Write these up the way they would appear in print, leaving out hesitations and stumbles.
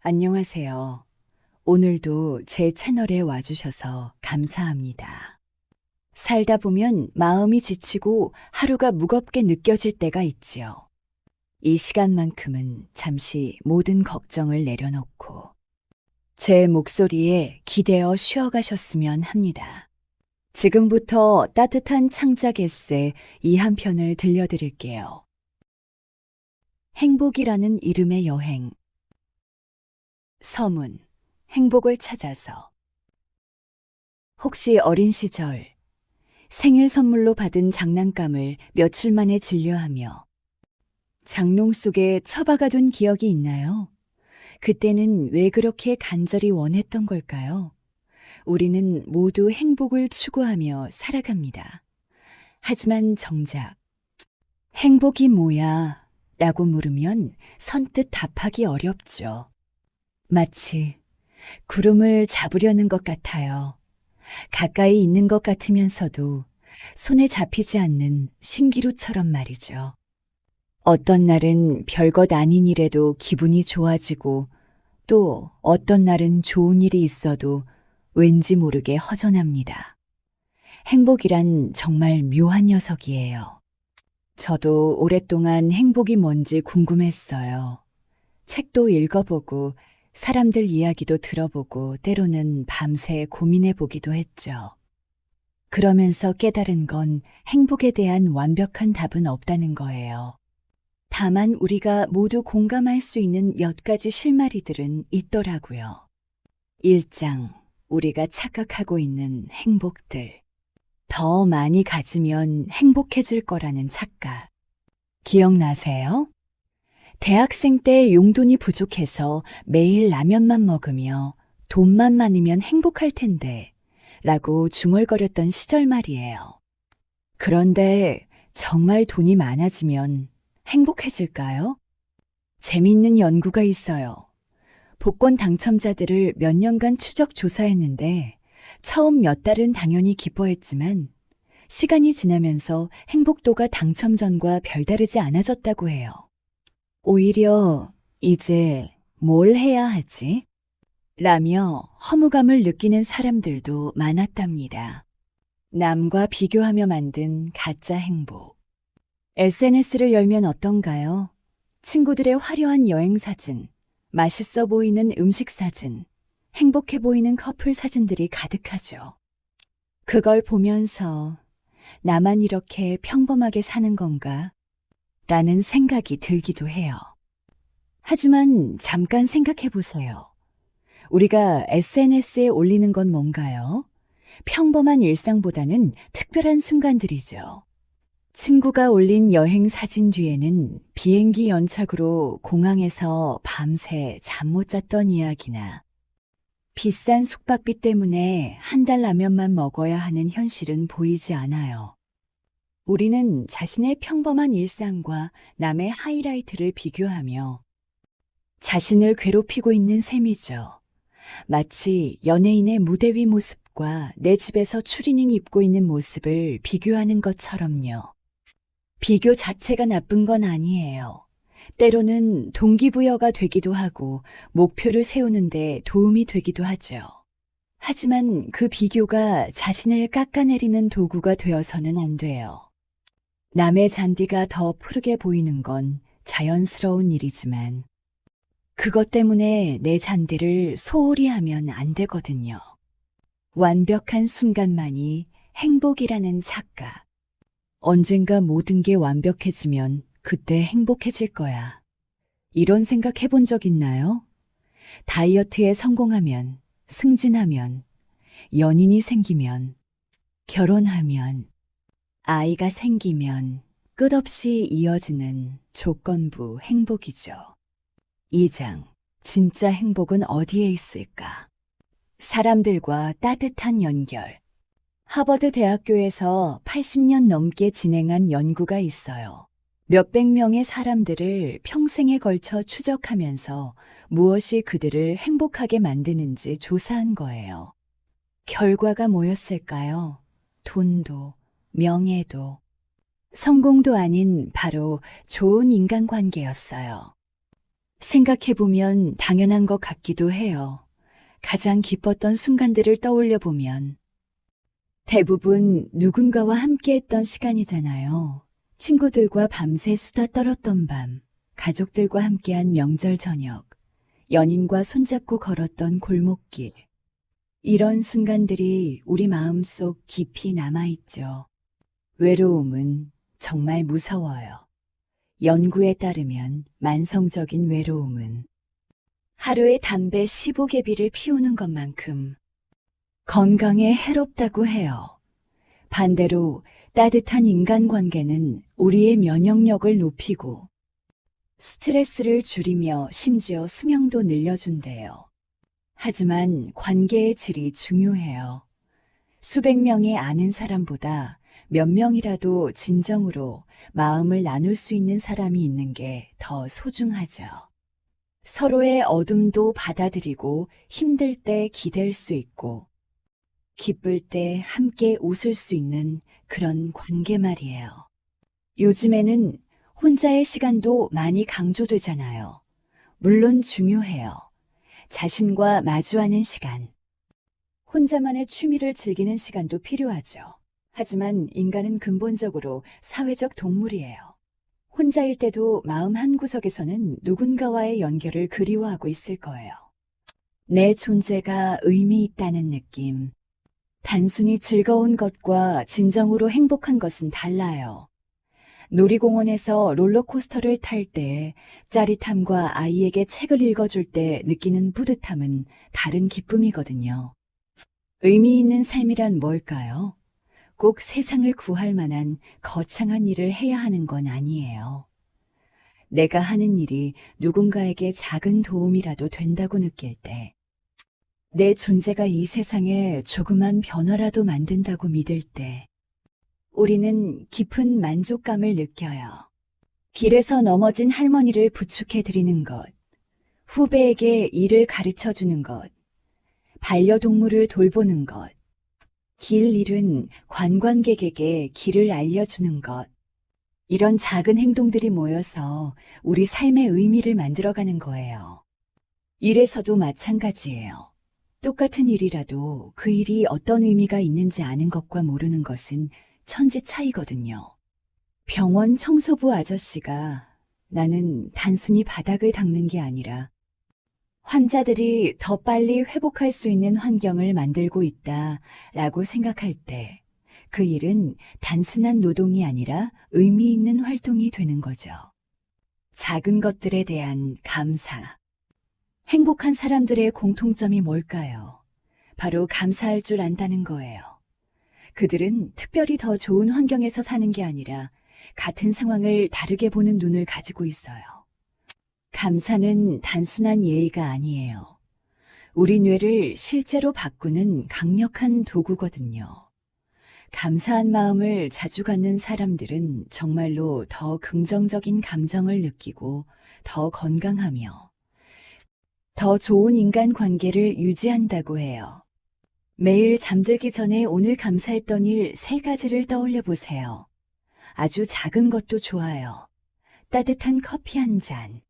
안녕하세요. 오늘도 제 채널에 와주셔서 감사합니다. 살다 보면 마음이 지치고 하루가 무겁게 느껴질 때가 있지요. 이 시간만큼은 잠시 모든 걱정을 내려놓고 제 목소리에 기대어 쉬어가셨으면 합니다. 지금부터 따뜻한 창작 에세 이 한 편을 들려드릴게요. 행복이라는 이름의 여행. 서문, 행복을 찾아서. 혹시 어린 시절 생일 선물로 받은 장난감을 며칠 만에 진료하며 장롱 속에 처박아둔 기억이 있나요? 그때는 왜 그렇게 간절히 원했던 걸까요? 우리는 모두 행복을 추구하며 살아갑니다. 하지만 정작 행복이 뭐야? 라고 물으면 선뜻 답하기 어렵죠. 마치 구름을 잡으려는 것 같아요. 가까이 있는 것 같으면서도 손에 잡히지 않는 신기루처럼 말이죠. 어떤 날은 별것 아닌 일에도 기분이 좋아지고 또 어떤 날은 좋은 일이 있어도 왠지 모르게 허전합니다. 행복이란 정말 묘한 녀석이에요. 저도 오랫동안 행복이 뭔지 궁금했어요. 책도 읽어보고 사람들 이야기도 들어보고 때로는 밤새 고민해보기도 했죠. 그러면서 깨달은 건 행복에 대한 완벽한 답은 없다는 거예요. 다만 우리가 모두 공감할 수 있는 몇 가지 실마리들은 있더라고요. 1장, 우리가 착각하고 있는 행복들. 더 많이 가지면 행복해질 거라는 착각. 기억나세요? 대학생 때 용돈이 부족해서 매일 라면만 먹으며 돈만 많으면 행복할 텐데 라고 중얼거렸던 시절 말이에요. 그런데 정말 돈이 많아지면 행복해질까요? 재미있는 연구가 있어요. 복권 당첨자들을 몇 년간 추적 조사했는데 처음 몇 달은 당연히 기뻐했지만 시간이 지나면서 행복도가 당첨 전과 별다르지 않아졌다고 해요. 오히려 이제 뭘 해야 하지? 라며 허무감을 느끼는 사람들도 많았답니다. 남과 비교하며 만든 가짜 행복. SNS를 열면 어떤가요? 친구들의 화려한 여행 사진, 맛있어 보이는 음식 사진, 행복해 보이는 커플 사진들이 가득하죠. 그걸 보면서 나만 이렇게 평범하게 사는 건가? 라는 생각이 들기도 해요. 하지만 잠깐 생각해 보세요. 우리가 SNS에 올리는 건 뭔가요? 평범한 일상보다는 특별한 순간들이죠. 친구가 올린 여행 사진 뒤에는 비행기 연착으로 공항에서 밤새 잠 못 잤던 이야기나 비싼 숙박비 때문에 한 달 라면만 먹어야 하는 현실은 보이지 않아요. 우리는 자신의 평범한 일상과 남의 하이라이트를 비교하며 자신을 괴롭히고 있는 셈이죠. 마치 연예인의 무대 위 모습과 내 집에서 추리닝 입고 있는 모습을 비교하는 것처럼요. 비교 자체가 나쁜 건 아니에요. 때로는 동기부여가 되기도 하고 목표를 세우는데 도움이 되기도 하죠. 하지만 그 비교가 자신을 깎아내리는 도구가 되어서는 안 돼요. 남의 잔디가 더 푸르게 보이는 건 자연스러운 일이지만 그것 때문에 내 잔디를 소홀히 하면 안 되거든요. 완벽한 순간만이 행복이라는 착각. 언젠가 모든 게 완벽해지면 그때 행복해질 거야. 이런 생각 해본 적 있나요? 다이어트에 성공하면, 승진하면, 연인이 생기면, 결혼하면, 아이가 생기면 끝없이 이어지는 조건부 행복이죠. 2장, 진짜 행복은 어디에 있을까? 사람들과 따뜻한 연결. 하버드 대학교에서 80년 넘게 진행한 연구가 있어요. 몇백 명의 사람들을 평생에 걸쳐 추적하면서 무엇이 그들을 행복하게 만드는지 조사한 거예요. 결과가 뭐였을까요? 돈도, 명예도, 성공도 아닌 바로 좋은 인간관계였어요. 생각해보면 당연한 것 같기도 해요. 가장 기뻤던 순간들을 떠올려 보면 대부분 누군가와 함께했던 시간이잖아요. 친구들과 밤새 수다 떨었던 밤, 가족들과 함께한 명절 저녁, 연인과 손잡고 걸었던 골목길. 이런 순간들이 우리 마음속 깊이 남아있죠. 외로움은 정말 무서워요. 연구에 따르면 만성적인 외로움은 하루에 담배 15개비를 피우는 것만큼 건강에 해롭다고 해요. 반대로 따뜻한 인간관계는 우리의 면역력을 높이고 스트레스를 줄이며 심지어 수명도 늘려준대요. 하지만 관계의 질이 중요해요. 수백 명의 아는 사람보다 몇 명이라도 진정으로 마음을 나눌 수 있는 사람이 있는 게 더 소중하죠. 서로의 어둠도 받아들이고 힘들 때 기댈 수 있고 기쁠 때 함께 웃을 수 있는 그런 관계 말이에요. 요즘에는 혼자의 시간도 많이 강조되잖아요. 물론 중요해요. 자신과 마주하는 시간. 혼자만의 취미를 즐기는 시간도 필요하죠. 하지만 인간은 근본적으로 사회적 동물이에요. 혼자일 때도 마음 한구석에서는 누군가와의 연결을 그리워하고 있을 거예요. 내 존재가 의미 있다는 느낌. 단순히 즐거운 것과 진정으로 행복한 것은 달라요. 놀이공원에서 롤러코스터를 탈 때 짜릿함과 아이에게 책을 읽어줄 때 느끼는 뿌듯함은 다른 기쁨이거든요. 의미 있는 삶이란 뭘까요? 꼭 세상을 구할 만한 거창한 일을 해야 하는 건 아니에요. 내가 하는 일이 누군가에게 작은 도움이라도 된다고 느낄 때, 내 존재가 이 세상에 조그만 변화라도 만든다고 믿을 때, 우리는 깊은 만족감을 느껴요. 길에서 넘어진 할머니를 부축해 드리는 것, 후배에게 일을 가르쳐 주는 것, 반려동물을 돌보는 것, 길 잃은 관광객에게 길을 알려주는 것, 이런 작은 행동들이 모여서 우리 삶의 의미를 만들어가는 거예요. 일에서도 마찬가지예요. 똑같은 일이라도 그 일이 어떤 의미가 있는지 아는 것과 모르는 것은 천지 차이거든요. 병원 청소부 아저씨가 나는 단순히 바닥을 닦는 게 아니라 환자들이 더 빨리 회복할 수 있는 환경을 만들고 있다라고 생각할 때 그 일은 단순한 노동이 아니라 의미 있는 활동이 되는 거죠. 작은 것들에 대한 감사. 행복한 사람들의 공통점이 뭘까요? 바로 감사할 줄 안다는 거예요. 그들은 특별히 더 좋은 환경에서 사는 게 아니라 같은 상황을 다르게 보는 눈을 가지고 있어요. 감사는 단순한 예의가 아니에요. 우리 뇌를 실제로 바꾸는 강력한 도구거든요. 감사한 마음을 자주 갖는 사람들은 정말로 더 긍정적인 감정을 느끼고 더 건강하며 더 좋은 인간관계를 유지한다고 해요. 매일 잠들기 전에 오늘 감사했던 일 3가지를 떠올려 보세요. 아주 작은 것도 좋아요. 따뜻한 커피 한 잔.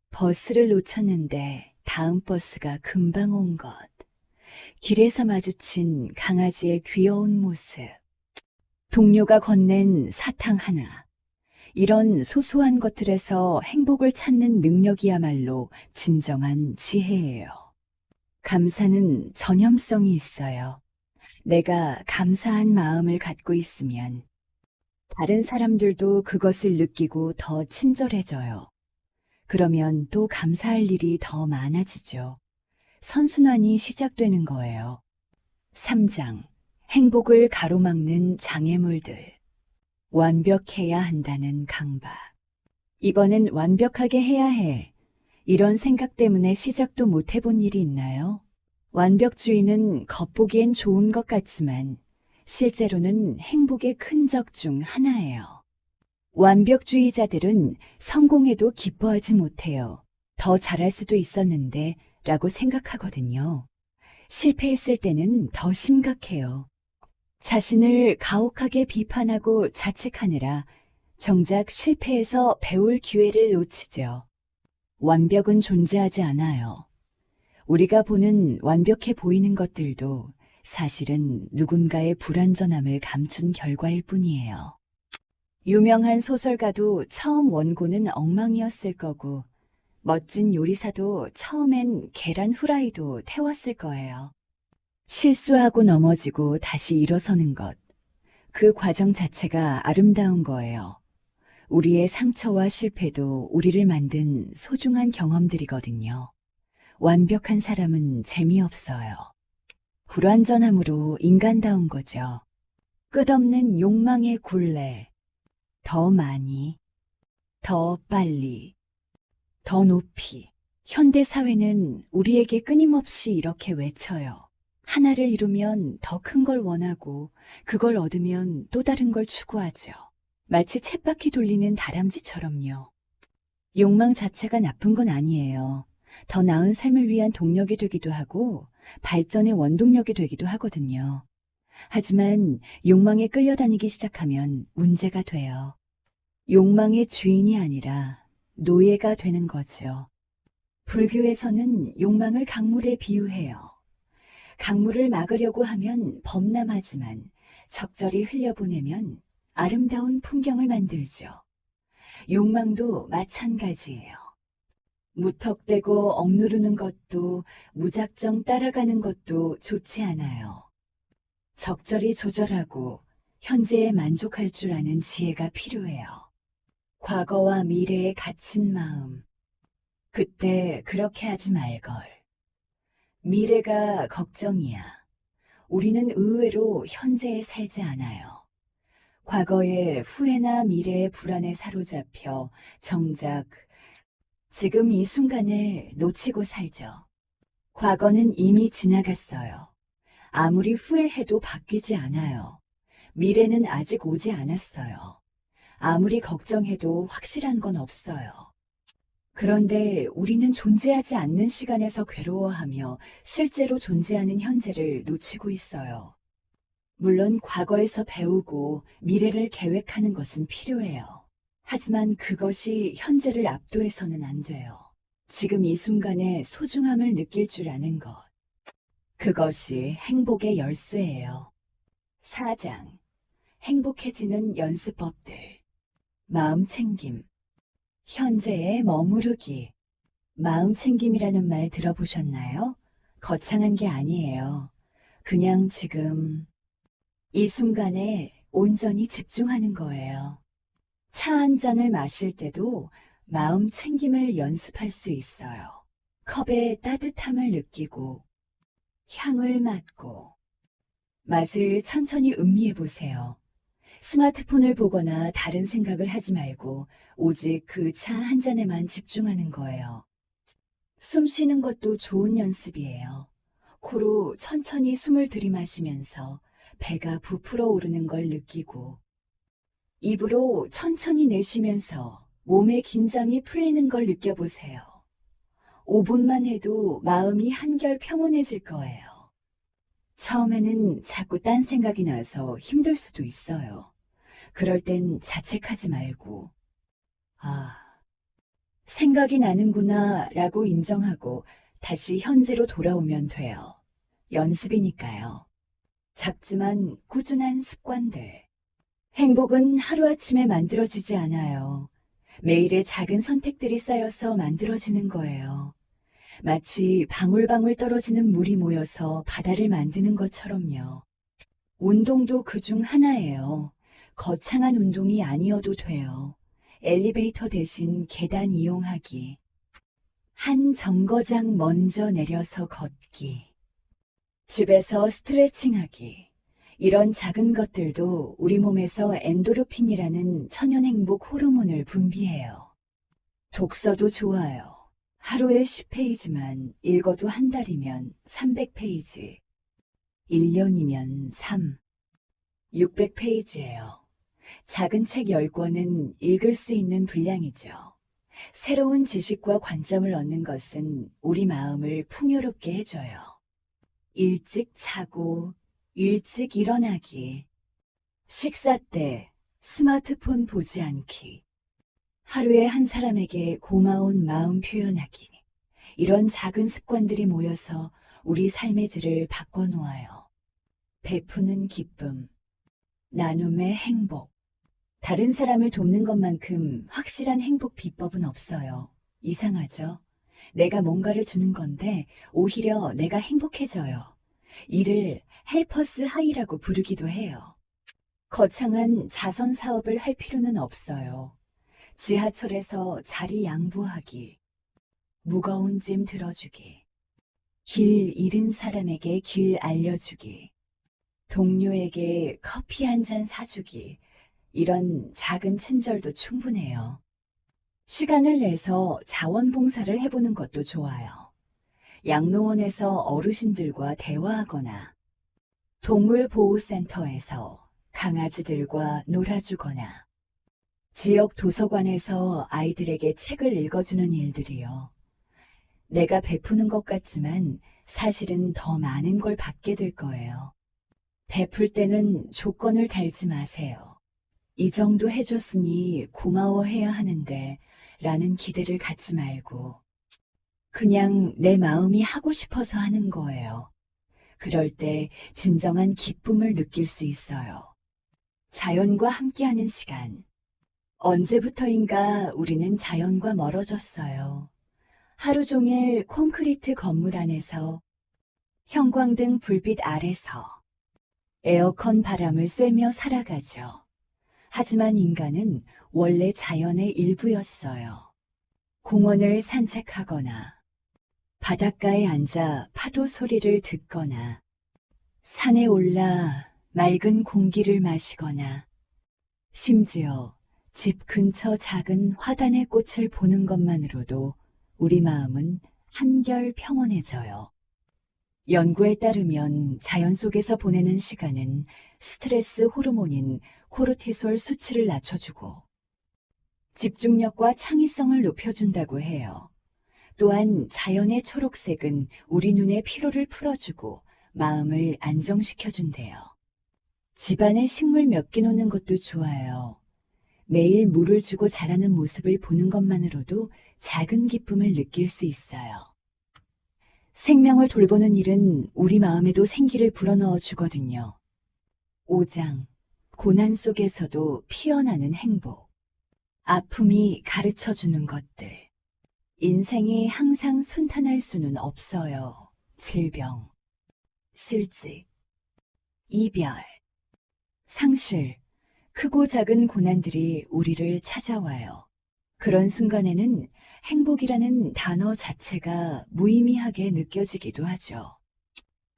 버스를 놓쳤는데 다음 버스가 금방 온 것. 길에서 마주친 강아지의 귀여운 모습. 동료가 건넨 사탕 하나. 이런 소소한 것들에서 행복을 찾는 능력이야말로 진정한 지혜예요. 감사는 전염성이 있어요. 내가 감사한 마음을 갖고 있으면 다른 사람들도 그것을 느끼고 더 친절해져요. 그러면 또 감사할 일이 더 많아지죠. 선순환이 시작되는 거예요. 3장. 행복을 가로막는 장애물들. 완벽해야 한다는 강박. 이번엔 완벽하게 해야 해. 이런 생각 때문에 시작도 못 해본 일이 있나요? 완벽주의는 겉보기엔 좋은 것 같지만 실제로는 행복의 큰 적 중 하나예요. 완벽주의자들은 성공해도 기뻐하지 못해요. 더 잘할 수도 있었는데 라고 생각하거든요. 실패했을 때는 더 심각해요. 자신을 가혹하게 비판하고 자책하느라 정작 실패해서 배울 기회를 놓치죠. 완벽은 존재하지 않아요. 우리가 보는 완벽해 보이는 것들도 사실은 누군가의 불완전함을 감춘 결과일 뿐이에요. 유명한 소설가도 처음 원고는 엉망이었을 거고, 멋진 요리사도 처음엔 계란 후라이도 태웠을 거예요. 실수하고 넘어지고 다시 일어서는 것, 그 과정 자체가 아름다운 거예요. 우리의 상처와 실패도 우리를 만든 소중한 경험들이거든요. 완벽한 사람은 재미없어요. 불완전함으로 인간다운 거죠. 끝없는 욕망의 굴레. 더 많이, 더 빨리, 더 높이. 현대 사회는 우리에게 끊임없이 이렇게 외쳐요. 하나를 이루면 더 큰 걸 원하고 그걸 얻으면 또 다른 걸 추구하죠. 마치 쳇바퀴 돌리는 다람쥐처럼요. 욕망 자체가 나쁜 건 아니에요. 더 나은 삶을 위한 동력이 되기도 하고 발전의 원동력이 되기도 하거든요. 하지만 욕망에 끌려다니기 시작하면 문제가 돼요. 욕망의 주인이 아니라 노예가 되는 거죠. 불교에서는 욕망을 강물에 비유해요. 강물을 막으려고 하면 범람하지만 적절히 흘려보내면 아름다운 풍경을 만들죠. 욕망도 마찬가지예요. 무턱대고 억누르는 것도 무작정 따라가는 것도 좋지 않아요. 적절히 조절하고 현재에 만족할 줄 아는 지혜가 필요해요. 과거와 미래에 갇힌 마음. 그때 그렇게 하지 말걸. 미래가 걱정이야. 우리는 의외로 현재에 살지 않아요. 과거의 후회나 미래의 불안에 사로잡혀 정작 지금 이 순간을 놓치고 살죠. 과거는 이미 지나갔어요. 아무리 후회해도 바뀌지 않아요. 미래는 아직 오지 않았어요. 아무리 걱정해도 확실한 건 없어요. 그런데 우리는 존재하지 않는 시간에서 괴로워하며 실제로 존재하는 현재를 놓치고 있어요. 물론 과거에서 배우고 미래를 계획하는 것은 필요해요. 하지만 그것이 현재를 압도해서는 안 돼요. 지금 이 순간의 소중함을 느낄 줄 아는 것. 그것이 행복의 열쇠예요. 4장. 행복해지는 연습법들. 마음 챙김. 현재에 머무르기. 마음 챙김이라는 말 들어보셨나요? 거창한 게 아니에요. 그냥 지금 이 순간에 온전히 집중하는 거예요. 차 한 잔을 마실 때도 마음 챙김을 연습할 수 있어요. 컵의 따뜻함을 느끼고 향을 맡고 맛을 천천히 음미해 보세요. 스마트폰을 보거나 다른 생각을 하지 말고 오직 그 차 한 잔에만 집중하는 거예요. 숨 쉬는 것도 좋은 연습이에요. 코로 천천히 숨을 들이마시면서 배가 부풀어 오르는 걸 느끼고 입으로 천천히 내쉬면서 몸의 긴장이 풀리는 걸 느껴보세요. 5분만 해도 마음이 한결 평온해질 거예요. 처음에는 자꾸 딴 생각이 나서 힘들 수도 있어요. 그럴 땐 자책하지 말고, 아, 생각이 나는구나 라고 인정하고 다시 현재로 돌아오면 돼요. 연습이니까요. 작지만 꾸준한 습관들. 행복은 하루아침에 만들어지지 않아요. 매일의 작은 선택들이 쌓여서 만들어지는 거예요. 마치 방울방울 떨어지는 물이 모여서 바다를 만드는 것처럼요. 운동도 그중 하나예요. 거창한 운동이 아니어도 돼요. 엘리베이터 대신 계단 이용하기. 한 정거장 먼저 내려서 걷기. 집에서 스트레칭하기. 이런 작은 것들도 우리 몸에서 엔도르핀이라는 천연행복 호르몬을 분비해요. 독서도 좋아요. 하루에 10페이지만 읽어도 한 달이면 300페이지. 1년이면 600페이지예요. 작은 책 10권은 읽을 수 있는 분량이죠. 새로운 지식과 관점을 얻는 것은 우리 마음을 풍요롭게 해줘요. 일찍 자고 일찍 일어나기. 식사 때 스마트폰 보지 않기. 하루에 한 사람에게 고마운 마음 표현하기. 이런 작은 습관들이 모여서 우리 삶의 질을 바꿔놓아요. 베푸는 기쁨, 나눔의 행복. 다른 사람을 돕는 것만큼 확실한 행복 비법은 없어요. 이상하죠? 내가 뭔가를 주는 건데 오히려 내가 행복해져요. 이를 헬퍼스 하이라고 부르기도 해요. 거창한 자선 사업을 할 필요는 없어요. 지하철에서 자리 양보하기, 무거운 짐 들어주기, 길 잃은 사람에게 길 알려주기, 동료에게 커피 한 잔 사주기, 이런 작은 친절도 충분해요. 시간을 내서 자원봉사를 해보는 것도 좋아요. 양로원에서 어르신들과 대화하거나, 동물보호센터에서 강아지들과 놀아주거나, 지역 도서관에서 아이들에게 책을 읽어주는 일들이요. 내가 베푸는 것 같지만 사실은 더 많은 걸 받게 될 거예요. 베풀 때는 조건을 달지 마세요. 이 정도 해줬으니 고마워해야 하는데 라는 기대를 갖지 말고 그냥 내 마음이 하고 싶어서 하는 거예요. 그럴 때 진정한 기쁨을 느낄 수 있어요. 자연과 함께하는 시간. 언제부터인가 우리는 자연과 멀어졌어요. 하루 종일 콘크리트 건물 안에서, 형광등 불빛 아래서, 에어컨 바람을 쐬며 살아가죠. 하지만 인간은 원래 자연의 일부였어요. 공원을 산책하거나, 바닷가에 앉아 파도 소리를 듣거나, 산에 올라 맑은 공기를 마시거나, 심지어 집 근처 작은 화단의 꽃을 보는 것만으로도 우리 마음은 한결 평온해져요. 연구에 따르면 자연 속에서 보내는 시간은 스트레스 호르몬인 코르티솔 수치를 낮춰주고 집중력과 창의성을 높여준다고 해요. 또한 자연의 초록색은 우리 눈의 피로를 풀어주고 마음을 안정시켜준대요. 집안에 식물 몇 개 놓는 것도 좋아요. 매일 물을 주고 자라는 모습을 보는 것만으로도 작은 기쁨을 느낄 수 있어요. 생명을 돌보는 일은 우리 마음에도 생기를 불어넣어 주거든요. 5장. 고난 속에서도 피어나는 행복. 아픔이 가르쳐 주는 것들. 인생이 항상 순탄할 수는 없어요. 질병, 실직, 이별, 상실, 크고 작은 고난들이 우리를 찾아와요. 그런 순간에는 행복이라는 단어 자체가 무의미하게 느껴지기도 하죠.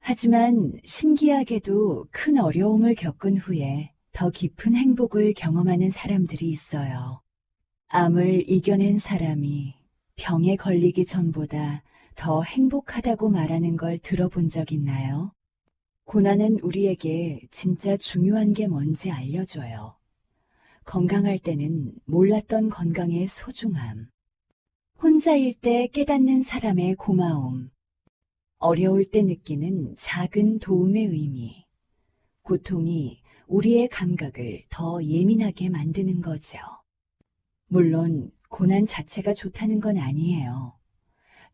하지만 신기하게도 큰 어려움을 겪은 후에 더 깊은 행복을 경험하는 사람들이 있어요. 암을 이겨낸 사람이 병에 걸리기 전보다 더 행복하다고 말하는 걸 들어본 적 있나요? 고난은 우리에게 진짜 중요한 게 뭔지 알려줘요. 건강할 때는 몰랐던 건강의 소중함, 혼자일 때 깨닫는 사람의 고마움, 어려울 때 느끼는 작은 도움의 의미, 고통이 우리의 감각을 더 예민하게 만드는 거죠. 물론 고난 자체가 좋다는 건 아니에요.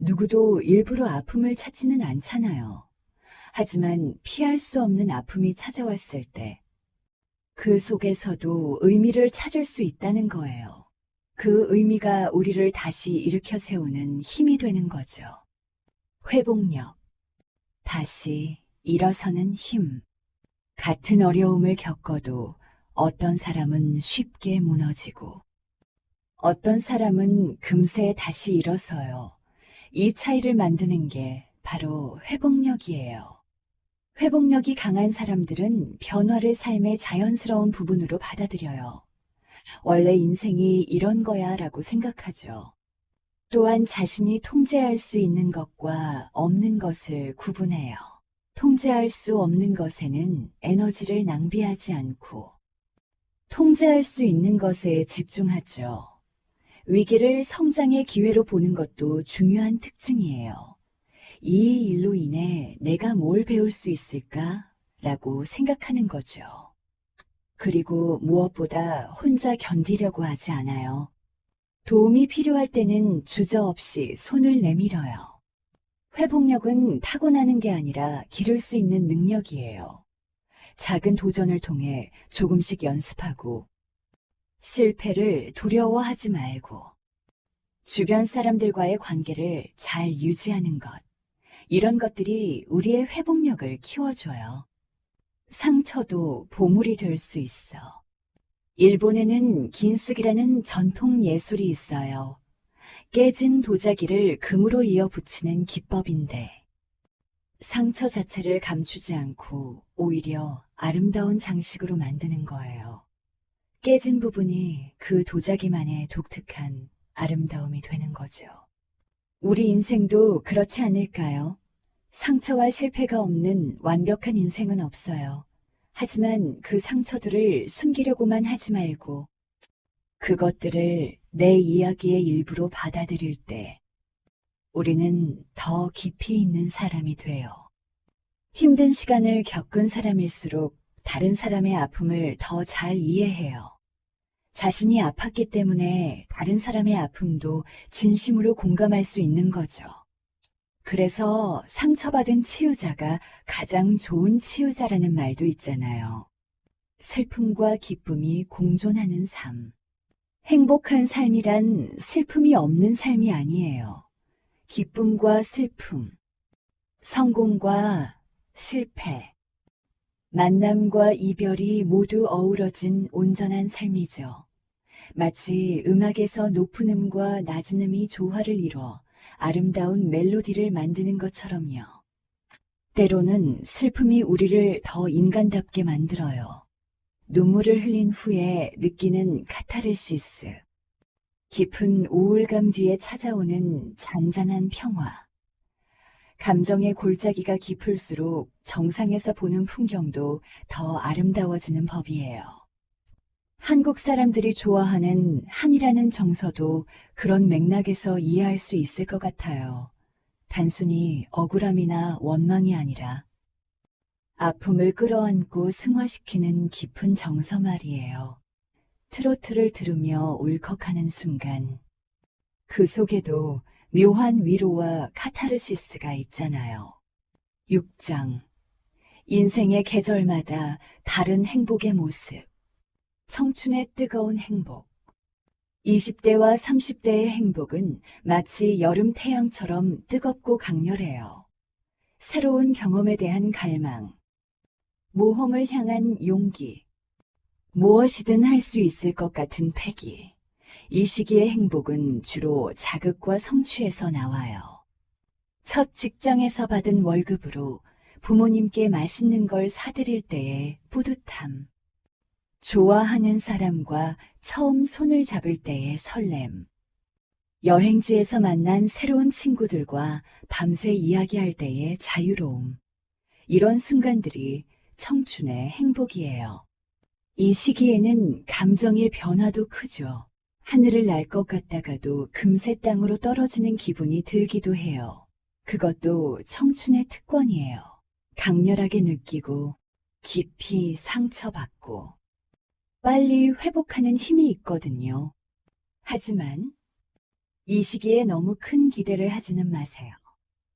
누구도 일부러 아픔을 찾지는 않잖아요. 하지만 피할 수 없는 아픔이 찾아왔을 때 그 속에서도 의미를 찾을 수 있다는 거예요. 그 의미가 우리를 다시 일으켜 세우는 힘이 되는 거죠. 회복력, 다시 일어서는 힘. 같은 어려움을 겪어도 어떤 사람은 쉽게 무너지고 어떤 사람은 금세 다시 일어서요. 이 차이를 만드는 게 바로 회복력이에요. 회복력이 강한 사람들은 변화를 삶의 자연스러운 부분으로 받아들여요. 원래 인생이 이런 거야 라고 생각하죠. 또한 자신이 통제할 수 있는 것과 없는 것을 구분해요. 통제할 수 없는 것에는 에너지를 낭비하지 않고 통제할 수 있는 것에 집중하죠. 위기를 성장의 기회로 보는 것도 중요한 특징이에요. 이 일로 인해 내가 뭘 배울 수 있을까? 라고 생각하는 거죠. 그리고 무엇보다 혼자 견디려고 하지 않아요. 도움이 필요할 때는 주저없이 손을 내밀어요. 회복력은 타고나는 게 아니라 기를 수 있는 능력이에요. 작은 도전을 통해 조금씩 연습하고 실패를 두려워하지 말고 주변 사람들과의 관계를 잘 유지하는 것. 이런 것들이 우리의 회복력을 키워줘요. 상처도 보물이 될 수 있어. 일본에는 긴쓰기라는 전통 예술이 있어요. 깨진 도자기를 금으로 이어 붙이는 기법인데 상처 자체를 감추지 않고 오히려 아름다운 장식으로 만드는 거예요. 깨진 부분이 그 도자기만의 독특한 아름다움이 되는 거죠. 우리 인생도 그렇지 않을까요? 상처와 실패가 없는 완벽한 인생은 없어요. 하지만 그 상처들을 숨기려고만 하지 말고 그것들을 내 이야기의 일부로 받아들일 때 우리는 더 깊이 있는 사람이 돼요. 힘든 시간을 겪은 사람일수록 다른 사람의 아픔을 더 잘 이해해요. 자신이 아팠기 때문에 다른 사람의 아픔도 진심으로 공감할 수 있는 거죠. 그래서 상처받은 치유자가 가장 좋은 치유자라는 말도 있잖아요. 슬픔과 기쁨이 공존하는 삶. 행복한 삶이란 슬픔이 없는 삶이 아니에요. 기쁨과 슬픔, 성공과 실패, 만남과 이별이 모두 어우러진 온전한 삶이죠. 마치 음악에서 높은 음과 낮은 음이 조화를 이뤄 아름다운 멜로디를 만드는 것처럼요. 때로는 슬픔이 우리를 더 인간답게 만들어요. 눈물을 흘린 후에 느끼는 카타르시스. 깊은 우울감 뒤에 찾아오는 잔잔한 평화. 감정의 골짜기가 깊을수록 정상에서 보는 풍경도 더 아름다워지는 법이에요. 한국 사람들이 좋아하는 한이라는 정서도 그런 맥락에서 이해할 수 있을 것 같아요. 단순히 억울함이나 원망이 아니라 아픔을 끌어안고 승화시키는 깊은 정서 말이에요. 트로트를 들으며 울컥하는 순간 그 속에도 묘한 위로와 카타르시스가 있잖아요. 6장 인생의 계절마다 다른 행복의 모습. 청춘의 뜨거운 행복. 20대와 30대의 행복은 마치 여름 태양처럼 뜨겁고 강렬해요. 새로운 경험에 대한 갈망, 모험을 향한 용기, 무엇이든 할 수 있을 것 같은 패기. 이 시기의 행복은 주로 자극과 성취에서 나와요. 첫 직장에서 받은 월급으로 부모님께 맛있는 걸 사드릴 때의 뿌듯함, 좋아하는 사람과 처음 손을 잡을 때의 설렘, 여행지에서 만난 새로운 친구들과 밤새 이야기할 때의 자유로움, 이런 순간들이 청춘의 행복이에요. 이 시기에는 감정의 변화도 크죠. 하늘을 날 것 같다가도 금세 땅으로 떨어지는 기분이 들기도 해요. 그것도 청춘의 특권이에요. 강렬하게 느끼고 깊이 상처받고 빨리 회복하는 힘이 있거든요. 하지만 이 시기에 너무 큰 기대를 하지는 마세요.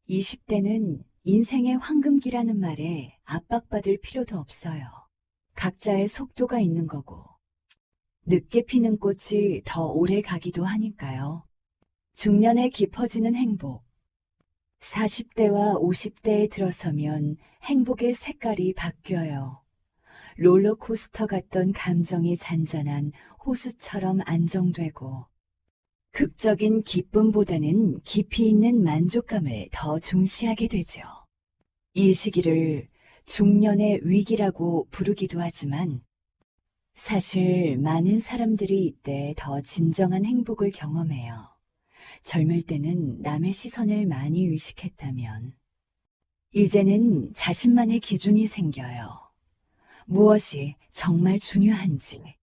20대는 인생의 황금기라는 말에 압박받을 필요도 없어요. 각자의 속도가 있는 거고 늦게 피는 꽃이 더 오래 가기도 하니까요. 중년에 깊어지는 행복. 40대와 50대에 들어서면 행복의 색깔이 바뀌어요. 롤러코스터 같던 감정이 잔잔한 호수처럼 안정되고 극적인 기쁨보다는 깊이 있는 만족감을 더 중시하게 되죠. 이 시기를 중년의 위기라고 부르기도 하지만 사실 많은 사람들이 이때 더 진정한 행복을 경험해요. 젊을 때는 남의 시선을 많이 의식했다면 이제는 자신만의 기준이 생겨요. 무엇이 정말 중요한지,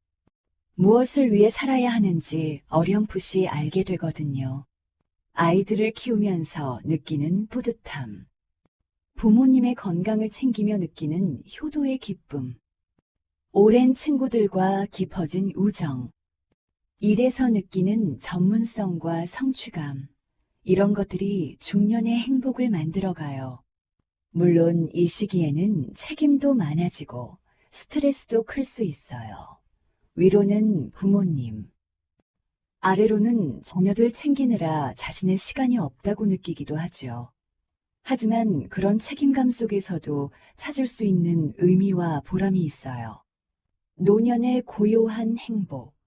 무엇을 위해 살아야 하는지 어렴풋이 알게 되거든요. 아이들을 키우면서 느끼는 뿌듯함, 부모님의 건강을 챙기며 느끼는 효도의 기쁨, 오랜 친구들과 깊어진 우정, 일에서 느끼는 전문성과 성취감, 이런 것들이 중년의 행복을 만들어가요. 물론 이 시기에는 책임도 많아지고 스트레스도 클 수 있어요. 위로는 부모님, 아래로는 자녀들 챙기느라 자신의 시간이 없다고 느끼기도 하죠. 하지만 그런 책임감 속에서도 찾을 수 있는 의미와 보람이 있어요. 노년의 고요한 행복.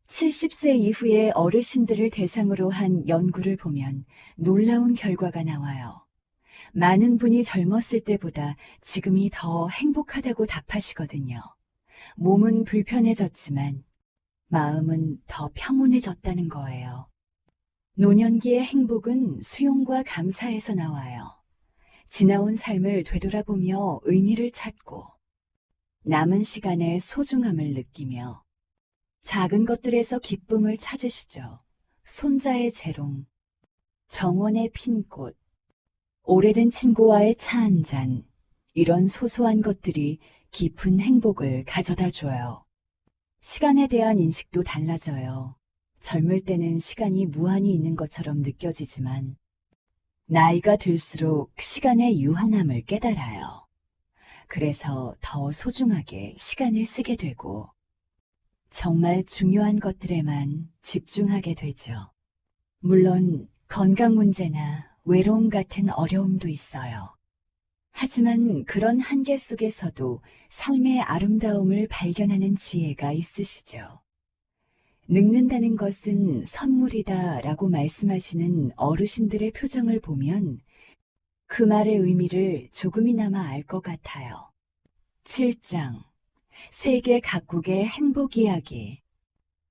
70세 이후의 어르신들을 대상으로 한 연구를 보면 놀라운 결과가 나와요. 많은 분이 젊었을 때보다 지금이 더 행복하다고 답하시거든요. 몸은 불편해졌지만 마음은 더 평온해졌다는 거예요. 노년기의 행복은 수용과 감사에서 나와요. 지나온 삶을 되돌아보며 의미를 찾고 남은 시간의 소중함을 느끼며 작은 것들에서 기쁨을 찾으시죠. 손자의 재롱, 정원의 핀 꽃, 오래된 친구와의 차 한 잔, 이런 소소한 것들이 깊은 행복을 가져다 줘요. 시간에 대한 인식도 달라져요. 젊을 때는 시간이 무한히 있는 것처럼 느껴지지만 나이가 들수록 시간의 유한함을 깨달아요. 그래서 더 소중하게 시간을 쓰게 되고 정말 중요한 것들에만 집중하게 되죠. 물론 건강 문제나 외로움 같은 어려움도 있어요. 하지만 그런 한계 속에서도 삶의 아름다움을 발견하는 지혜가 있으시죠. 늙는다는 것은 선물이다 라고 말씀하시는 어르신들의 표정을 보면 그 말의 의미를 조금이나마 알 것 같아요. 7장 세계 각국의 행복 이야기.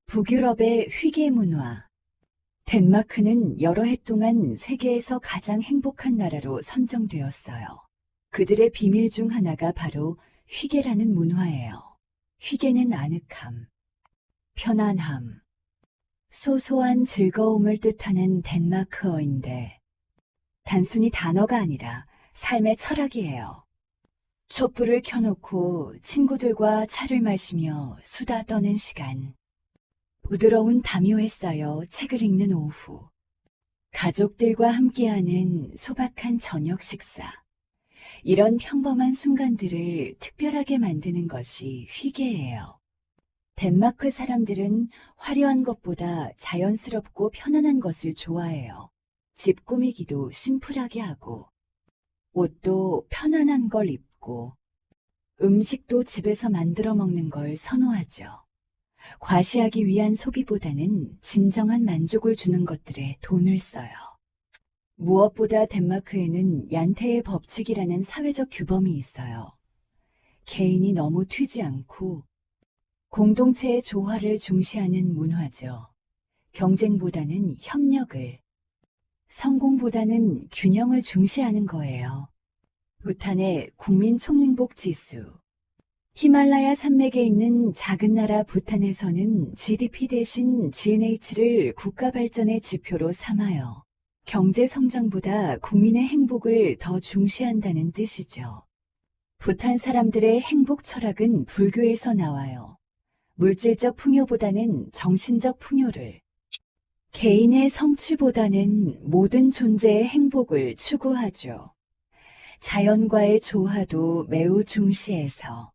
북유럽의 휘게 문화. 덴마크는 여러 해 동안 세계에서 가장 행복한 나라로 선정되었어요. 그들의 비밀 중 하나가 바로 휘게라는 문화예요. 휘게는 아늑함, 편안함, 소소한 즐거움을 뜻하는 덴마크어인데 단순히 단어가 아니라 삶의 철학이에요. 촛불을 켜놓고 친구들과 차를 마시며 수다 떠는 시간, 부드러운 담요에 쌓여 책을 읽는 오후, 가족들과 함께하는 소박한 저녁 식사, 이런 평범한 순간들을 특별하게 만드는 것이 휘게예요. 덴마크 사람들은 화려한 것보다 자연스럽고 편안한 것을 좋아해요. 집 꾸미기도 심플하게 하고, 옷도 편안한 걸 입고, 음식도 집에서 만들어 먹는 걸 선호하죠. 과시하기 위한 소비보다는 진정한 만족을 주는 것들에 돈을 써요. 무엇보다 덴마크에는 얀테의 법칙이라는 사회적 규범이 있어요. 개인이 너무 튀지 않고 공동체의 조화를 중시하는 문화죠. 경쟁보다는 협력을, 성공보다는 균형을 중시하는 거예요. 부탄의 국민 총행복 지수. 히말라야 산맥에 있는 작은 나라 부탄에서는 GDP 대신 GNH를 국가 발전의 지표로 삼아요. 경제 성장보다 국민의 행복을 더 중시한다는 뜻이죠. 부탄 사람들의 행복 철학은 불교에서 나와요. 물질적 풍요보다는 정신적 풍요를, 개인의 성취보다는 모든 존재의 행복을 추구하죠. 자연과의 조화도 매우 중시해서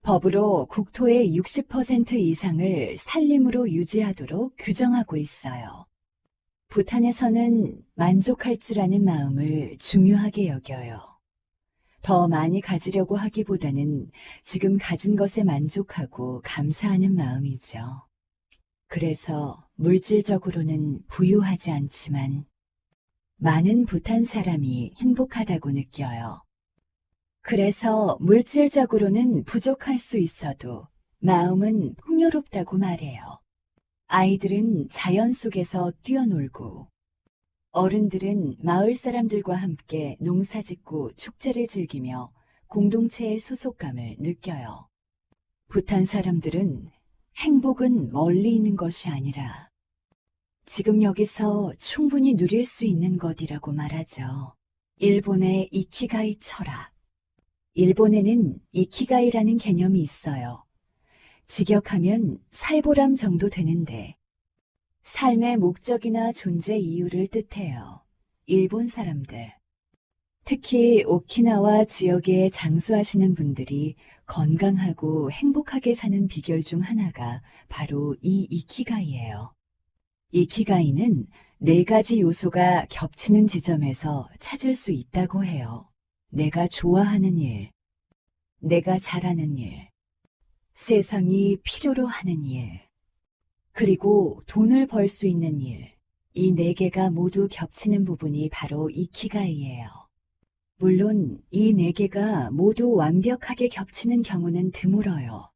법으로 국토의 60% 이상을 산림으로 유지하도록 규정하고 있어요. 부탄에서는 만족할 줄 아는 마음을 중요하게 여겨요. 더 많이 가지려고 하기보다는 지금 가진 것에 만족하고 감사하는 마음이죠. 그래서 물질적으로는 부유하지 않지만 많은 부탄 사람이 행복하다고 느껴요. 그래서 물질적으로는 부족할 수 있어도 마음은 풍요롭다고 말해요. 아이들은 자연 속에서 뛰어놀고 어른들은 마을 사람들과 함께 농사짓고 축제를 즐기며 공동체의 소속감을 느껴요. 부탄 사람들은 행복은 멀리 있는 것이 아니라 지금 여기서 충분히 누릴 수 있는 것이라고 말하죠. 일본의 이키가이 철학. 일본에는 이키가이라는 개념이 있어요. 직역하면 살보람 정도 되는데 삶의 목적이나 존재 이유를 뜻해요. 일본 사람들, 특히 오키나와 지역에 장수하시는 분들이 건강하고 행복하게 사는 비결 중 하나가 바로 이 이키가이예요. 이키가이는 4가지 요소가 겹치는 지점에서 찾을 수 있다고 해요. 내가 좋아하는 일, 내가 잘하는 일, 세상이 필요로 하는 일, 그리고 돈을 벌 수 있는 일. 이 4개가 모두 겹치는 부분이 바로 이키가이예요. 물론 이 4개가 모두 완벽하게 겹치는 경우는 드물어요.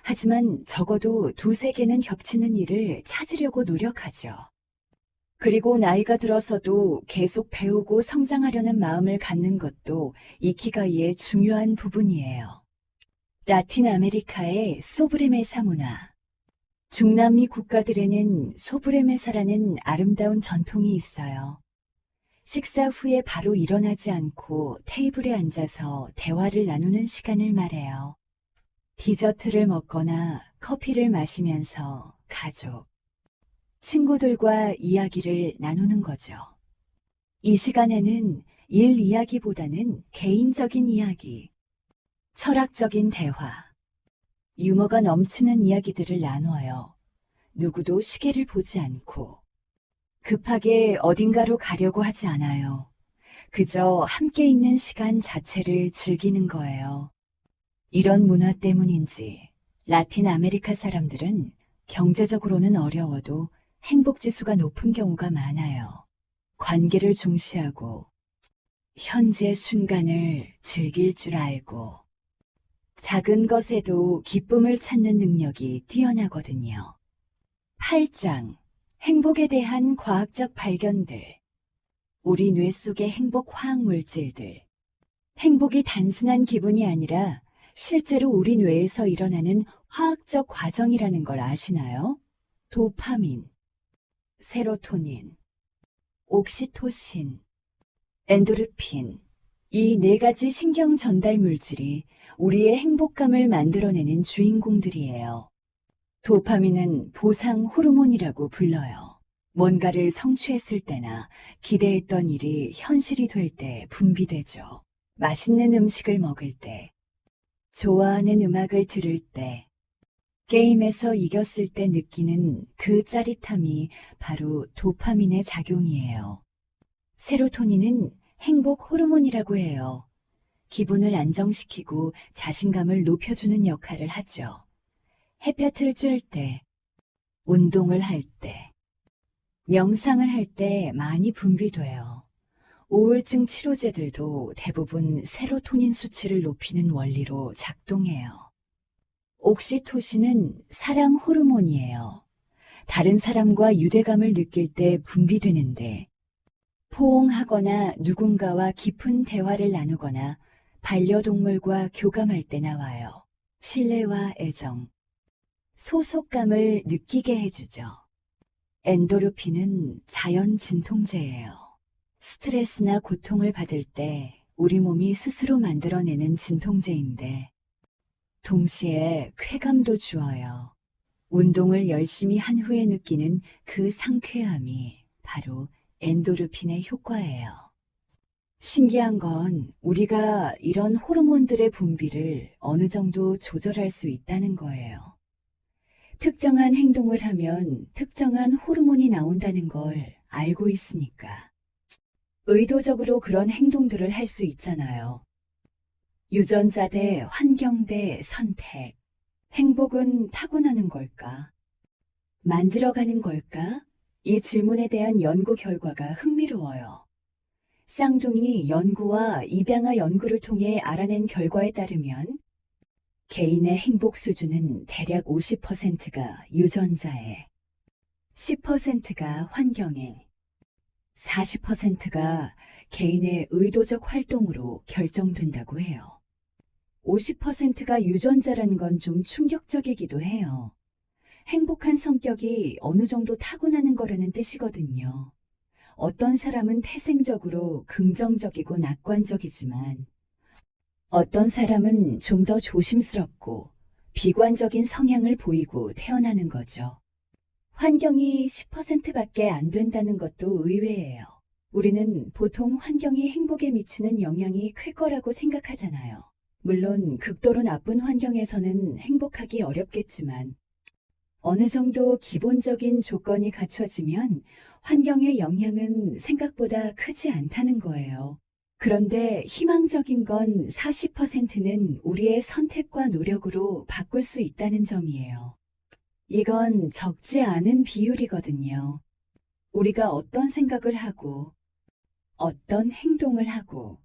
하지만 적어도 2~3개는 겹치는 일을 찾으려고 노력하죠. 그리고 나이가 들어서도 계속 배우고 성장하려는 마음을 갖는 것도 이키가이의 중요한 부분이에요. 라틴 아메리카의 소브레메사 문화. 중남미 국가들에는 소브레메사라는 아름다운 전통이 있어요. 식사 후에 바로 일어나지 않고 테이블에 앉아서 대화를 나누는 시간을 말해요. 디저트를 먹거나 커피를 마시면서 가족, 친구들과 이야기를 나누는 거죠. 이 시간에는 일 이야기보다는 개인적인 이야기, 철학적인 대화, 유머가 넘치는 이야기들을 나눠요. 누구도 시계를 보지 않고 급하게 어딘가로 가려고 하지 않아요. 그저 함께 있는 시간 자체를 즐기는 거예요. 이런 문화 때문인지 라틴 아메리카 사람들은 경제적으로는 어려워도 행복지수가 높은 경우가 많아요. 관계를 중시하고 현재 순간을 즐길 줄 알고 작은 것에도 기쁨을 찾는 능력이 뛰어나거든요. 8장. 행복에 대한 과학적 발견들. 우리 뇌 속의 행복 화학 물질들. 행복이 단순한 기분이 아니라 실제로 우리 뇌에서 일어나는 화학적 과정이라는 걸 아시나요? 도파민, 세로토닌, 옥시토신, 엔도르핀. 이 4가지 신경 전달 물질이 우리의 행복감을 만들어내는 주인공들이에요. 도파민은 보상 호르몬이라고 불러요. 뭔가를 성취했을 때나 기대했던 일이 현실이 될 때 분비되죠. 맛있는 음식을 먹을 때, 좋아하는 음악을 들을 때, 게임에서 이겼을 때 느끼는 그 짜릿함이 바로 도파민의 작용이에요. 세로토닌은 행복 호르몬이라고 해요. 기분을 안정시키고 자신감을 높여주는 역할을 하죠. 햇볕을 쬐을 때, 운동을 할 때, 명상을 할 때 많이 분비돼요. 우울증 치료제들도 대부분 세로토닌 수치를 높이는 원리로 작동해요. 옥시토신은 사랑 호르몬이에요. 다른 사람과 유대감을 느낄 때 분비되는데, 포옹하거나 누군가와 깊은 대화를 나누거나 반려동물과 교감할 때 나와요. 신뢰와 애정, 소속감을 느끼게 해주죠. 엔도르핀은 자연 진통제예요. 스트레스나 고통을 받을 때 우리 몸이 스스로 만들어내는 진통제인데 동시에 쾌감도 주어요. 운동을 열심히 한 후에 느끼는 그 상쾌함이 바로 엔도르핀의 효과예요. 신기한 건 우리가 이런 호르몬들의 분비를 어느 정도 조절할 수 있다는 거예요. 특정한 행동을 하면 특정한 호르몬이 나온다는 걸 알고 있으니까. 의도적으로 그런 행동들을 할 수 있잖아요. 유전자 대 환경 대 선택. 행복은 타고나는 걸까? 만들어가는 걸까? 이 질문에 대한 연구 결과가 흥미로워요. 쌍둥이 연구와 입양아 연구를 통해 알아낸 결과에 따르면 개인의 행복 수준은 대략 50%가 유전자에, 10%가 환경에, 40%가 개인의 의도적 활동으로 결정된다고 해요. 50%가 유전자라는 건 좀 충격적이기도 해요. 행복한 성격이 어느 정도 타고나는 거라는 뜻이거든요. 어떤 사람은 태생적으로 긍정적이고 낙관적이지만 어떤 사람은 좀 더 조심스럽고 비관적인 성향을 보이고 태어나는 거죠. 환경이 10%밖에 안 된다는 것도 의외예요. 우리는 보통 환경이 행복에 미치는 영향이 클 거라고 생각하잖아요. 물론 극도로 나쁜 환경에서는 행복하기 어렵겠지만 어느 정도 기본적인 조건이 갖춰지면 환경의 영향은 생각보다 크지 않다는 거예요. 그런데 희망적인 건 40%는 우리의 선택과 노력으로 바꿀 수 있다는 점이에요. 이건 적지 않은 비율이거든요. 우리가 어떤 생각을 하고, 어떤 행동을 하고,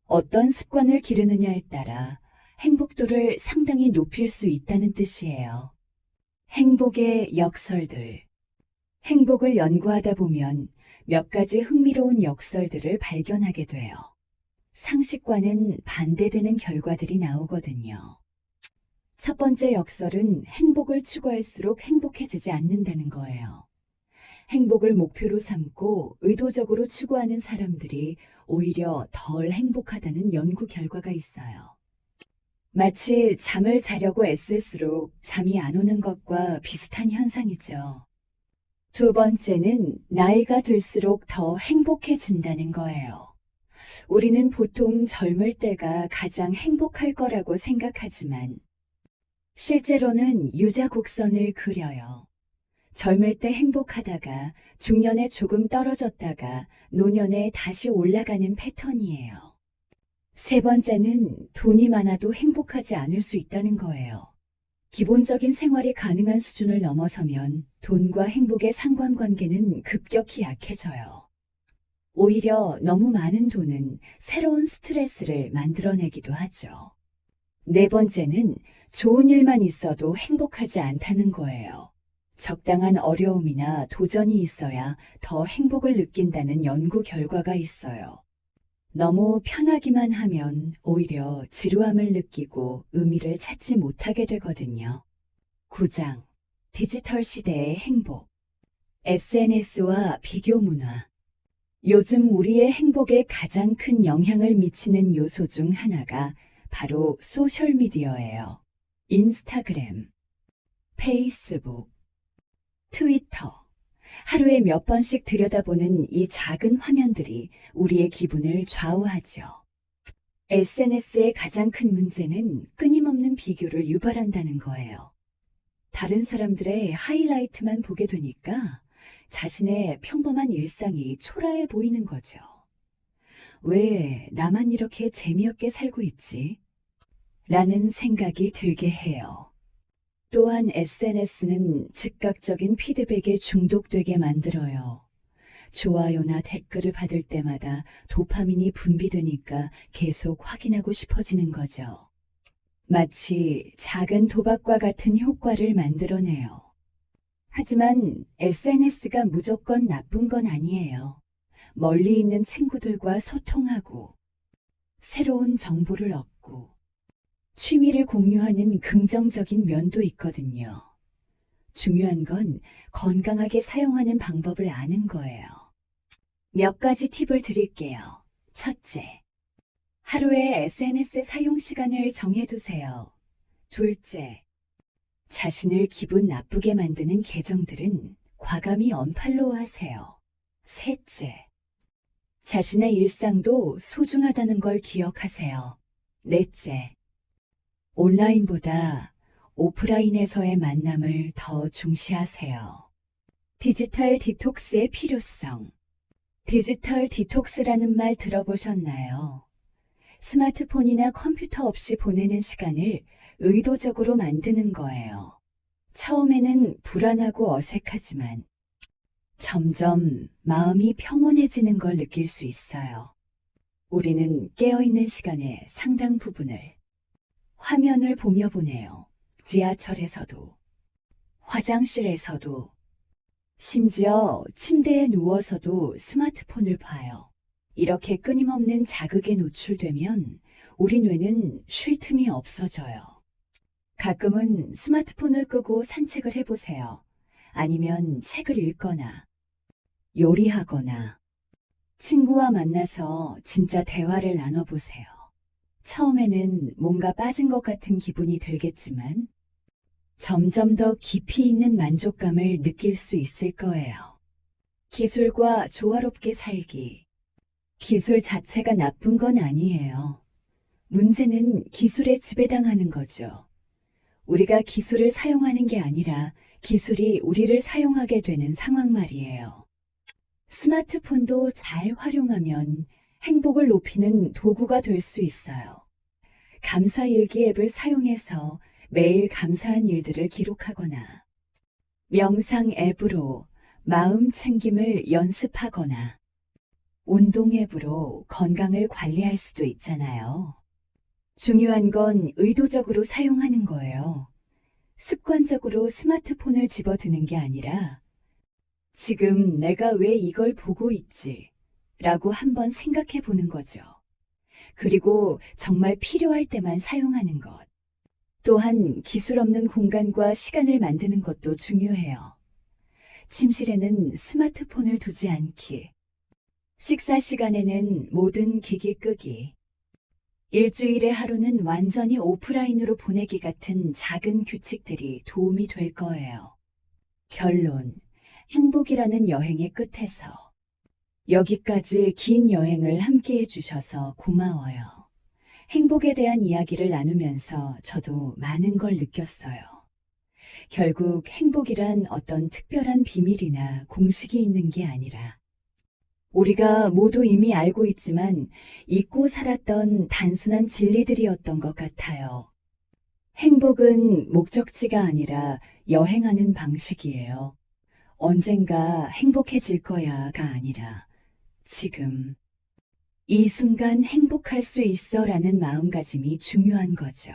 어떤 습관을 기르느냐에 따라 행복도를 상당히 높일 수 있다는 뜻이에요. 행복의 역설들. 행복을 연구하다 보면 몇 가지 흥미로운 역설들을 발견하게 돼요. 상식과는 반대되는 결과들이 나오거든요. 첫 번째 역설은 행복을 추구할수록 행복해지지 않는다는 거예요. 행복을 목표로 삼고 의도적으로 추구하는 사람들이 오히려 덜 행복하다는 연구 결과가 있어요. 마치 잠을 자려고 애쓸수록 잠이 안 오는 것과 비슷한 현상이죠. 두 번째는 나이가 들수록 더 행복해진다는 거예요. 우리는 보통 젊을 때가 가장 행복할 거라고 생각하지만 실제로는 유자곡선을 그려요. 젊을 때 행복하다가 중년에 조금 떨어졌다가 노년에 다시 올라가는 패턴이에요. 세 번째는 돈이 많아도 행복하지 않을 수 있다는 거예요. 기본적인 생활이 가능한 수준을 넘어서면 돈과 행복의 상관관계는 급격히 약해져요. 오히려 너무 많은 돈은 새로운 스트레스를 만들어내기도 하죠. 네 번째는 좋은 일만 있어도 행복하지 않다는 거예요. 적당한 어려움이나 도전이 있어야 더 행복을 느낀다는 연구 결과가 있어요. 너무 편하기만 하면 오히려 지루함을 느끼고 의미를 찾지 못하게 되거든요. 9장. 디지털 시대의 행복. SNS와 비교 문화. 요즘 우리의 행복에 가장 큰 영향을 미치는 요소 중 하나가 바로 소셜미디어예요. 인스타그램, 페이스북, 트위터. 하루에 몇 번씩 들여다보는 이 작은 화면들이 우리의 기분을 좌우하죠. SNS의 가장 큰 문제는 끊임없는 비교를 유발한다는 거예요. 다른 사람들의 하이라이트만 보게 되니까 자신의 평범한 일상이 초라해 보이는 거죠. 왜 나만 이렇게 재미없게 살고 있지? 라는 생각이 들게 해요. 또한 SNS는 즉각적인 피드백에 중독되게 만들어요. 좋아요나 댓글을 받을 때마다 도파민이 분비되니까 계속 확인하고 싶어지는 거죠. 마치 작은 도박과 같은 효과를 만들어내요. 하지만 SNS가 무조건 나쁜 건 아니에요. 멀리 있는 친구들과 소통하고, 새로운 정보를 얻고, 취미를 공유하는 긍정적인 면도 있거든요. 중요한 건 건강하게 사용하는 방법을 아는 거예요. 몇 가지 팁을 드릴게요. 첫째, 하루에 SNS 사용 시간을 정해두세요. 둘째, 자신을 기분 나쁘게 만드는 계정들은 과감히 언팔로우 하세요. 셋째, 자신의 일상도 소중하다는 걸 기억하세요. 넷째, 온라인보다 오프라인에서의 만남을 더 중시하세요. 디지털 디톡스의 필요성. 디지털 디톡스라는 말 들어보셨나요? 스마트폰이나 컴퓨터 없이 보내는 시간을 의도적으로 만드는 거예요. 처음에는 불안하고 어색하지만 점점 마음이 평온해지는 걸 느낄 수 있어요. 우리는 깨어있는 시간의 상당 부분을 화면을 보며 보내요. 지하철에서도, 화장실에서도, 심지어 침대에 누워서도 스마트폰을 봐요. 이렇게 끊임없는 자극에 노출되면 우리 뇌는 쉴 틈이 없어져요. 가끔은 스마트폰을 끄고 산책을 해보세요. 아니면 책을 읽거나, 요리하거나, 친구와 만나서 진짜 대화를 나눠보세요. 처음에는 뭔가 빠진 것 같은 기분이 들겠지만 점점 더 깊이 있는 만족감을 느낄 수 있을 거예요. 기술과 조화롭게 살기. 기술 자체가 나쁜 건 아니에요. 문제는 기술에 지배당하는 거죠. 우리가 기술을 사용하는 게 아니라 기술이 우리를 사용하게 되는 상황 말이에요. 스마트폰도 잘 활용하면 행복을 높이는 도구가 될 수 있어요. 감사일기 앱을 사용해서 매일 감사한 일들을 기록하거나, 명상 앱으로 마음 챙김을 연습하거나, 운동 앱으로 건강을 관리할 수도 있잖아요. 중요한 건 의도적으로 사용하는 거예요. 습관적으로 스마트폰을 집어드는 게 아니라 지금 내가 왜 이걸 보고 있지? 라고 한번 생각해 보는 거죠. 그리고 정말 필요할 때만 사용하는 것. 또한 기술 없는 공간과 시간을 만드는 것도 중요해요. 침실에는 스마트폰을 두지 않기. 식사 시간에는 모든 기기 끄기. 일주일의 하루는 완전히 오프라인으로 보내기 같은 작은 규칙들이 도움이 될 거예요. 결론, 행복이라는 여행의 끝에서 여기까지 긴 여행을 함께 해주셔서 고마워요. 행복에 대한 이야기를 나누면서 저도 많은 걸 느꼈어요. 결국 행복이란 어떤 특별한 비밀이나 공식이 있는 게 아니라 우리가 모두 이미 알고 있지만 잊고 살았던 단순한 진리들이었던 것 같아요. 행복은 목적지가 아니라 여행하는 방식이에요. 언젠가 행복해질 거야가 아니라 지금 이 순간 행복할 수 있어 라는 마음가짐이 중요한 거죠.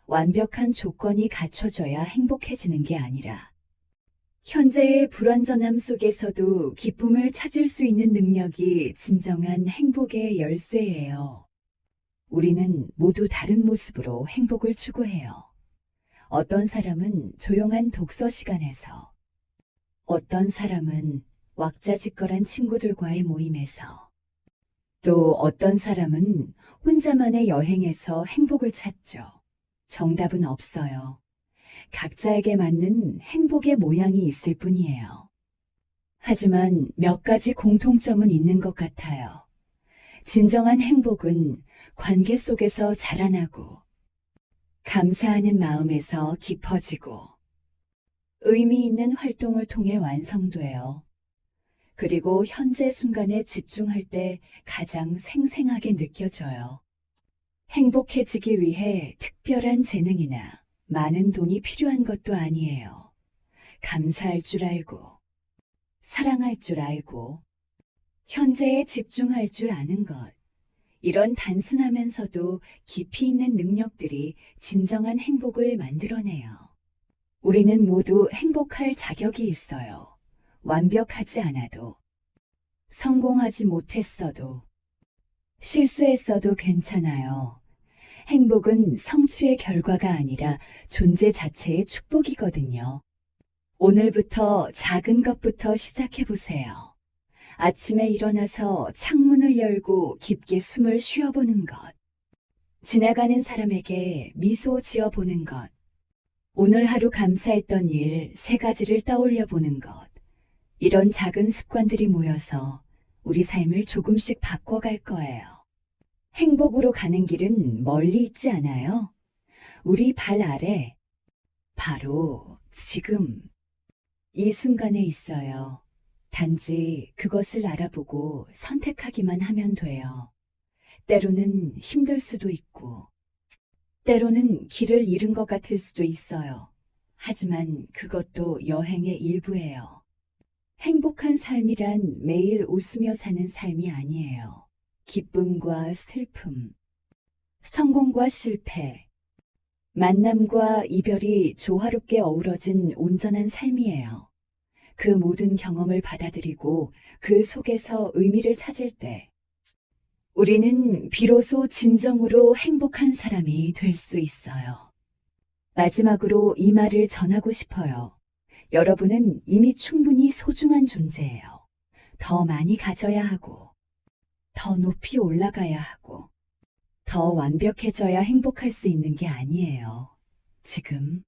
완벽한 조건이 갖춰져야 행복해지는 게 아니라 현재의 불완전함 속에서도 기쁨을 찾을 수 있는 능력이 진정한 행복의 열쇠예요. 우리는 모두 다른 모습으로 행복을 추구해요. 어떤 사람은 조용한 독서 시간에서, 어떤 사람은 왁자지껄한 친구들과의 모임에서, 또 어떤 사람은 혼자만의 여행에서 행복을 찾죠. 정답은 없어요. 각자에게 맞는 행복의 모양이 있을 뿐이에요. 하지만 몇 가지 공통점은 있는 것 같아요. 진정한 행복은 관계 속에서 자라나고, 감사하는 마음에서 깊어지고, 의미 있는 활동을 통해 완성돼요. 그리고 현재 순간에 집중할 때 가장 생생하게 느껴져요. 행복해지기 위해 특별한 재능이나 많은 돈이 필요한 것도 아니에요. 감사할 줄 알고, 사랑할 줄 알고, 현재에 집중할 줄 아는 것. 이런 단순하면서도 깊이 있는 능력들이 진정한 행복을 만들어내요. 우리는 모두 행복할 자격이 있어요. 완벽하지 않아도, 성공하지 못했어도, 실수했어도 괜찮아요. 행복은 성취의 결과가 아니라 존재 자체의 축복이거든요. 오늘부터 작은 것부터 시작해 보세요. 아침에 일어나서 창문을 열고 깊게 숨을 쉬어보는 것. 지나가는 사람에게 미소 지어보는 것. 오늘 하루 감사했던 일 3가지를 떠올려 보는 것. 이런 작은 습관들이 모여서 우리 삶을 조금씩 바꿔갈 거예요. 행복으로 가는 길은 멀리 있지 않아요? 우리 발 아래, 바로 지금, 이 순간에 있어요. 단지 그것을 알아보고 선택하기만 하면 돼요. 때로는 힘들 수도 있고, 때로는 길을 잃은 것 같을 수도 있어요. 하지만 그것도 여행의 일부예요. 행복한 삶이란 매일 웃으며 사는 삶이 아니에요. 기쁨과 슬픔, 성공과 실패, 만남과 이별이 조화롭게 어우러진 온전한 삶이에요. 그 모든 경험을 받아들이고 그 속에서 의미를 찾을 때 우리는 비로소 진정으로 행복한 사람이 될 수 있어요. 마지막으로 이 말을 전하고 싶어요. 여러분은 이미 충분히 소중한 존재예요. 더 많이 가져야 하고, 더 높이 올라가야 하고, 더 완벽해져야 행복할 수 있는 게 아니에요. 지금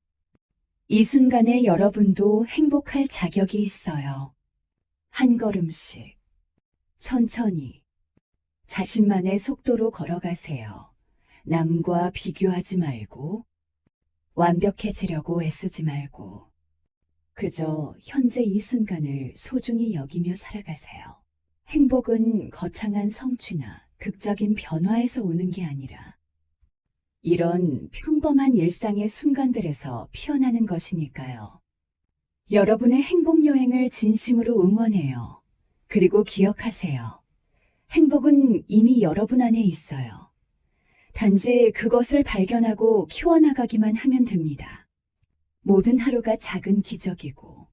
이 순간에 여러분도 행복할 자격이 있어요. 한 걸음씩, 천천히, 자신만의 속도로 걸어가세요. 남과 비교하지 말고, 완벽해지려고 애쓰지 말고, 그저 현재 이 순간을 소중히 여기며 살아가세요. 행복은 거창한 성취나 극적인 변화에서 오는 게 아니라 이런 평범한 일상의 순간들에서 피어나는 것이니까요. 여러분의 행복 여행을 진심으로 응원해요. 그리고 기억하세요. 행복은 이미 여러분 안에 있어요. 단지 그것을 발견하고 키워나가기만 하면 됩니다. 모든 하루가 작은 기적이고,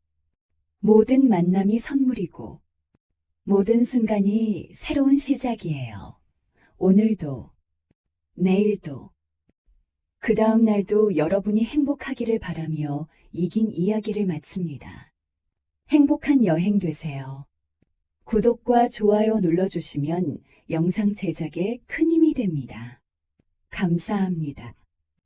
모든 만남이 선물이고, 모든 순간이 새로운 시작이에요. 오늘도, 내일도, 그 다음 날도 여러분이 행복하기를 바라며 이긴 이야기를 마칩니다. 행복한 여행 되세요. 구독과 좋아요 눌러주시면 영상 제작에 큰 힘이 됩니다. 감사합니다.